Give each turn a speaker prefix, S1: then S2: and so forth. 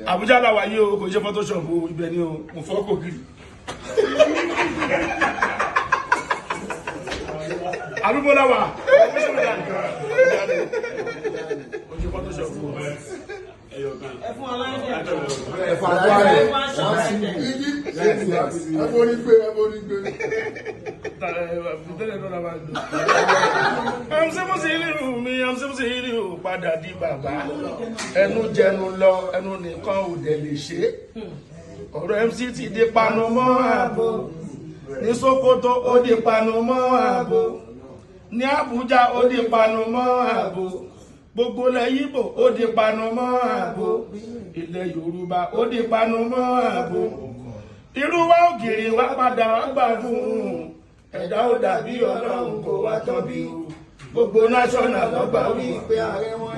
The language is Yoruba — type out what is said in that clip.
S1: Àbújá làwà yìí o, kò ṣe Photoshop o, ibẹ̀ ni o, mo fọ́ kò kiri. Àdúgbò làwà. Padà di bàbá ẹnu jẹnu lọ ẹnu nìkan ò dẹ̀ lè ṣe ọ̀rọ̀ MC ti di panu mọ́ ààbò ní Sókótó ó di panu mọ́ ààbò ní Àbújá ó di panu mọ́ ààbò gbogbo ilẹ̀ Yíbò ó di panu mọ́ ààbò ilẹ̀ Yorùbá ó di panu mọ́ ààbò irú wa ògiri wa padà wá gbà fún ẹ̀dá ó dàbí Ọlọ́run kò wá tán bí gbogbo national lọ́gbà wí pé ààrẹ wọn.